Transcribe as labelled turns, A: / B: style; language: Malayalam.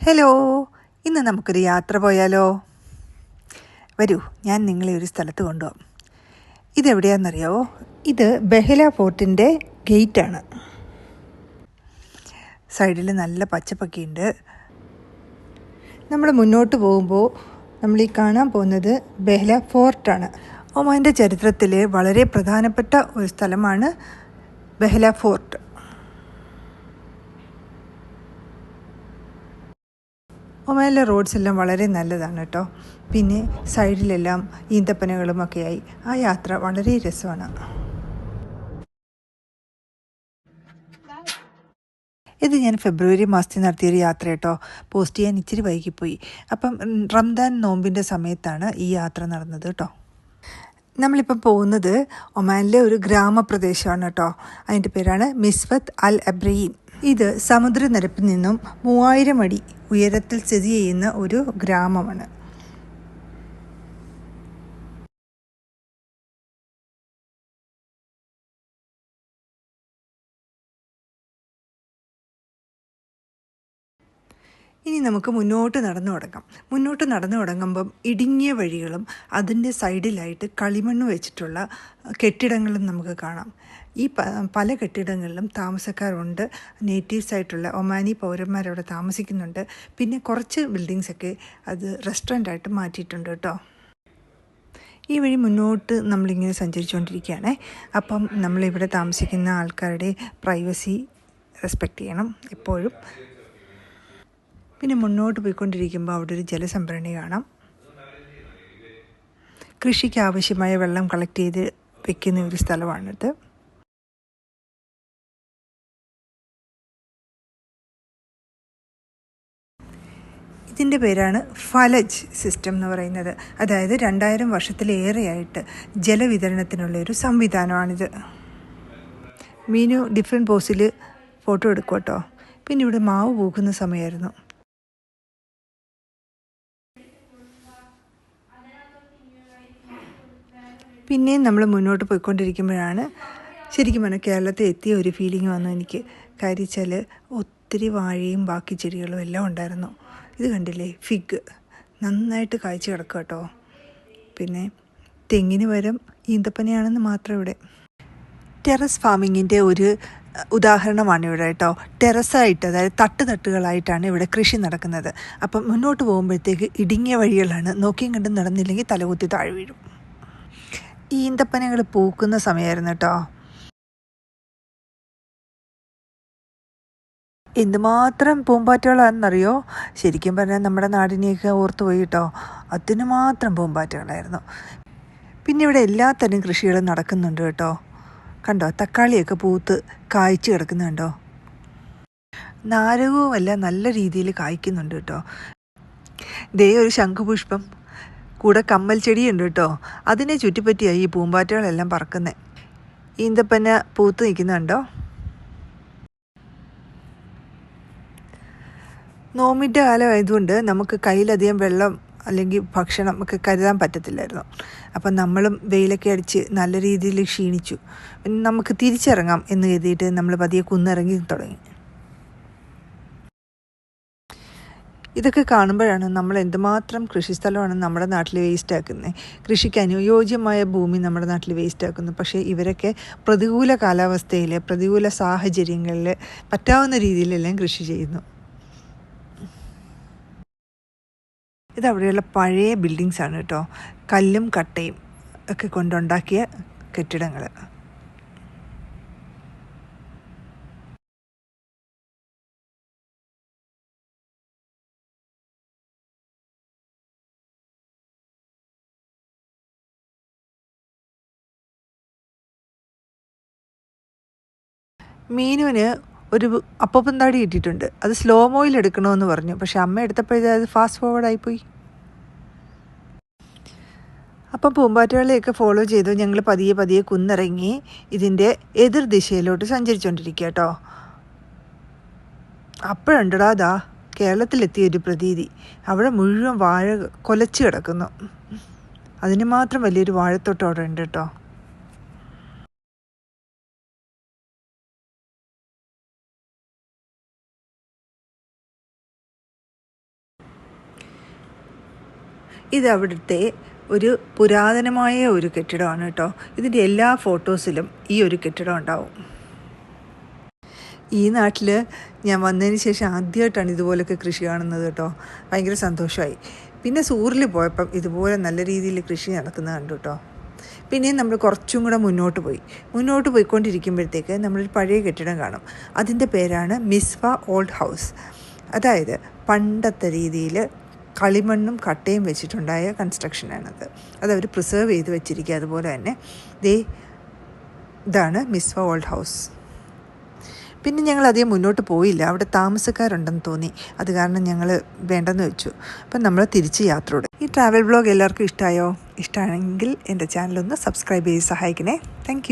A: ഹലോ, ഇന്ന് നമുക്കൊരു യാത്ര പോയാലോ? വരൂ, ഞാൻ നിങ്ങളെ ഒരു സ്ഥലത്ത് കൊണ്ടുപോകാം. ഇതെവിടെയാണെന്നറിയാവോ? ഇത് ബെഹല ഫോർട്ടിൻ്റെ ഗേറ്റാണ്. സൈഡിൽ നല്ല പച്ചപ്പൊക്കെ ഉണ്ട്. നമ്മൾ മുന്നോട്ട് പോകുമ്പോൾ നമ്മൾ ഈ കാണാൻ പോകുന്നത് ബെഹല ഫോർട്ടാണ്. ഒമാൻ്റെ ചരിത്രത്തിൽ വളരെ പ്രധാനപ്പെട്ട ഒരു സ്ഥലമാണ് ബെഹല ഫോർട്ട്. ഒമാനിലെ റോഡ്സ് എല്ലാം വളരെ നല്ലതാണ് കേട്ടോ. പിന്നെ സൈഡിലെല്ലാം ഈന്തപ്പനകളും ഒക്കെയായി ആ യാത്ര വളരെ രസമാണ്. ഇത് ഞാൻ ഫെബ്രുവരി മാസത്തിൽ നടത്തിയൊരു യാത്ര കേട്ടോ. പോസ്റ്റ് ചെയ്യാൻ ഇച്ചിരി വൈകിപ്പോയി. അപ്പം റംദാൻ നോമ്പിൻ്റെ സമയത്താണ് ഈ യാത്ര നടന്നത് കേട്ടോ. നമ്മളിപ്പം പോകുന്നത് ഒമാനിലെ ഒരു ഗ്രാമപ്രദേശമാണ് കേട്ടോ. അതിൻ്റെ പേരാണ് മിസ്വത്ത് അൽ അബ്രയീൻ. ഇത് സമുദ്രനിരപ്പിൽ നിന്നും 3000 അടി ഉയരത്തിൽ സ്ഥിതി ചെയ്യുന്ന ഒരു ഗ്രാമമാണ്. ഇനി നമുക്ക് മുന്നോട്ട് നടന്നു തുടങ്ങുമ്പം ഇടുങ്ങിയ വഴികളും അതിൻ്റെ സൈഡിലായിട്ട് കളിമണ്ണ് വെച്ചിട്ടുള്ള കെട്ടിടങ്ങളും നമുക്ക് കാണാം. ഈ പല കെട്ടിടങ്ങളിലും താമസക്കാരുണ്ട്. നേറ്റീവ്സ് ആയിട്ടുള്ള ഒമാനി പൗരന്മാരവിടെ താമസിക്കുന്നുണ്ട്. പിന്നെ കുറച്ച് ബിൽഡിങ്സൊക്കെ അത് റെസ്റ്റോറൻ്റായിട്ട് മാറ്റിയിട്ടുണ്ട് കേട്ടോ. ഈ വഴി മുന്നോട്ട് നമ്മളിങ്ങനെ സഞ്ചരിച്ചുകൊണ്ടിരിക്കുകയാണ്. അപ്പം നമ്മളിവിടെ താമസിക്കുന്ന ആൾക്കാരുടെ പ്രൈവസി റെസ്പെക്റ്റ് ചെയ്യണം എപ്പോഴും. പിന്നെ മുന്നോട്ട് പോയിക്കൊണ്ടിരിക്കുമ്പോൾ അവിടെ ഒരു ജലസംഭരണി കാണാം. കൃഷിക്ക് ആവശ്യമായ വെള്ളം കളക്ട് ചെയ്ത് വെക്കുന്ന ഒരു സ്ഥലമാണിത്. ഇതിൻ്റെ പേരാണ് ഫലജ് സിസ്റ്റം എന്ന് പറയുന്നത്. അതായത് 2000 വർഷത്തിലേറെയായിട്ട് ജലവിതരണത്തിനുള്ള ഒരു സംവിധാനമാണിത്. മീനു ഡിഫറെൻറ്റ് പോസിൽ ഫോട്ടോ എടുക്കും കേട്ടോ. പിന്നെ ഇവിടെ മാവ് പൂക്കുന്ന സമയമായിരുന്നു. പിന്നെയും നമ്മൾ മുന്നോട്ട് പോയിക്കൊണ്ടിരിക്കുമ്പോഴാണ് ശരിക്കും പറഞ്ഞാൽ കേരളത്തിൽ എത്തിയ ഒരു ഫീലിംഗ് വന്നു എനിക്ക്. കാര്യം വെച്ചാൽ ഒത്തിരി വാഴയും ബാക്കി ചെടികളും എല്ലാം ഉണ്ടായിരുന്നു. ഇത് കണ്ടില്ലേ, ഫിഗ് നന്നായിട്ട് കായ്ച്ചു കിടക്കുക കേട്ടോ. പിന്നെ തെങ്ങിന് പകരം ഈന്തപ്പനയാണെന്ന് മാത്രം ഇവിടെ. ടെറസ് ഫാമിങ്ങിൻ്റെ ഒരു ഉദാഹരണമാണ് ഇവിടെ കേട്ടോ. ടെറസായിട്ട്, അതായത് തട്ടുകളായിട്ടാണ് ഇവിടെ കൃഷി നടക്കുന്നത്. അപ്പം മുന്നോട്ട് പോകുമ്പോഴത്തേക്ക് ഇടുങ്ങിയ വഴികളാണ്. നോക്കിയും കണ്ടും നടന്നില്ലെങ്കിൽ തലകുത്തി താഴെ വീഴും. ഈന്തപ്പനകൾ പൂക്കുന്ന സമയമായിരുന്നു കേട്ടോ. എന്തുമാത്രം പൂമ്പാറ്റകളാണെന്നറിയോ? ശരിക്കും പറഞ്ഞാൽ നമ്മുടെ നാടിനെയൊക്കെ ഓർത്തു പോയി കേട്ടോ. അതിന് മാത്രം പൂമ്പാറ്റകളായിരുന്നു. പിന്നെ ഇവിടെ എല്ലാത്തരം കൃഷികളും നടക്കുന്നുണ്ട് കേട്ടോ. കണ്ടോ, തക്കാളിയൊക്കെ പൂത്ത് കായ്ച്ചു കിടക്കുന്നുണ്ടോ? നാരകവുമെല്ലാം നല്ല രീതിയിൽ കായ്ക്കുന്നുണ്ട് കേട്ടോ. ദേ ഒരു ശംഖുപുഷ്പം, കൂടെ കമ്മൽ ചെടിയുണ്ട് കേട്ടോ. അതിനെ ചുറ്റിപ്പറ്റിയായി ഈ പൂമ്പാറ്റകളെല്ലാം പറക്കുന്നത്. ഈന്തപ്പന പൂത്ത് നിൽക്കുന്നുണ്ടോ? നോമ്പിൻ്റെ കാലമായതുകൊണ്ട് നമുക്ക് കയ്യിലധികം വെള്ളം അല്ലെങ്കിൽ ഭക്ഷണം ഒക്കെ കരുതാൻ പറ്റത്തില്ലായിരുന്നു. അപ്പം നമ്മളും വെയിലൊക്കെ അടിച്ച് നല്ല രീതിയിൽ ക്ഷീണിച്ചു. നമുക്ക് തിരിച്ചിറങ്ങാം എന്ന് കരുതിയിട്ട് നമ്മൾ പതിയെ കുന്നിറങ്ങി തുടങ്ങി. ഇതൊക്കെ കാണുമ്പോഴാണ് നമ്മൾ എന്തുമാത്രം കൃഷിസ്ഥലമാണ് നമ്മുടെ നാട്ടിൽ വേസ്റ്റ് ആക്കുന്നത്. കൃഷിക്ക് അനുയോജ്യമായ ഭൂമി നമ്മുടെ നാട്ടിൽ വേസ്റ്റ് ആക്കുന്നു. പക്ഷേ ഇവരൊക്കെ പ്രതികൂല കാലാവസ്ഥയിൽ, പ്രതികൂല സാഹചര്യങ്ങളിൽ പറ്റാവുന്ന രീതിയിലെല്ലാം കൃഷി ചെയ്യുന്നു. ഇതവിടെയുള്ള പഴയ ബിൽഡിങ്സാണ് കേട്ടോ. കല്ലും കട്ടയും ഒക്കെ കൊണ്ടുണ്ടാക്കിയ കെട്ടിടങ്ങൾ. മീനുവിന് ഒരു അപ്പപ്പം താടി കിട്ടിയിട്ടുണ്ട്. അത് സ്ലോ മോയിൽ എടുക്കണമെന്ന് പറഞ്ഞു. പക്ഷെ അമ്മ എടുത്തപ്പോഴേ അത് ഫാസ്റ്റ് ഫോർവേഡ് ആയിപ്പോയി. അപ്പം പൂമ്പാറ്റകളെയൊക്കെ ഫോളോ ചെയ്തു ഞങ്ങൾ പതിയെ കുന്നിറങ്ങി ഇതിൻ്റെ എതിർ ദിശയിലോട്ട് സഞ്ചരിച്ചുകൊണ്ടിരിക്കുക കേട്ടോ. അപ്പോഴുണ്ടടാ ദാ കേരളത്തിലെത്തിയൊരു പ്രതീതി. അവിടെ മുഴുവൻ വാഴ കൊലച്ച് കിടക്കുന്നു. അതിന് മാത്രം വലിയൊരു വാഴത്തോട്ടം അവിടെ ഉണ്ട് കേട്ടോ. ഇത് അവിടുത്തെ ഒരു പുരാതനമായ ഒരു കെട്ടിടമാണ് കേട്ടോ. ഇതിൻ്റെ എല്ലാ ഫോട്ടോസിലും ഈ ഒരു കെട്ടിടം ഉണ്ടാവും. ഈ നാട്ടിൽ ഞാൻ വന്നതിന് ശേഷം ആദ്യമായിട്ടാണ് ഇതുപോലൊക്കെ കൃഷി കാണുന്നത് കേട്ടോ. ഭയങ്കര സന്തോഷമായി. പിന്നെ സൂറിൽ പോയപ്പം ഇതുപോലെ നല്ല രീതിയിൽ കൃഷി നടക്കുന്നത് കണ്ടു കേട്ടോ. പിന്നെയും നമ്മൾ കുറച്ചും കൂടെ മുന്നോട്ട് പോയിക്കൊണ്ടിരിക്കുമ്പോഴത്തേക്ക് നമ്മളൊരു പഴയ കെട്ടിടം കാണും. അതിൻ്റെ പേരാണ് മിസ്വ ഓൾഡ് ഹൗസ്. അതായത് പണ്ടത്തെ രീതിയിൽ കളിമണ്ണും കട്ടയും വെച്ചിട്ടുണ്ടായ കൺസ്ട്രക്ഷനാണത്. അതവർ പ്രിസർവ് ചെയ്ത് വെച്ചിരിക്കുക. അതുപോലെ തന്നെ ഇതാണ് മിസ്വ ഓൾഡ് ഹൗസ്. പിന്നെ ഞങ്ങൾ അധികം മുന്നോട്ട് പോയില്ല. അവിടെ താമസക്കാരുണ്ടെന്ന് തോന്നി. അത് കാരണം ഞങ്ങൾ വേണ്ടെന്ന് വെച്ചു. അപ്പം നമ്മൾ തിരിച്ച് യാത്ര തുടങ്ങി. ഈ ട്രാവൽ വ്ളോഗ് എല്ലാവർക്കും ഇഷ്ടമായോ? ഇഷ്ടമാണെങ്കിൽ എൻ്റെ ചാനലൊന്ന് സബ്സ്ക്രൈബ് ചെയ്ത് സഹായിക്കണേ. താങ്ക്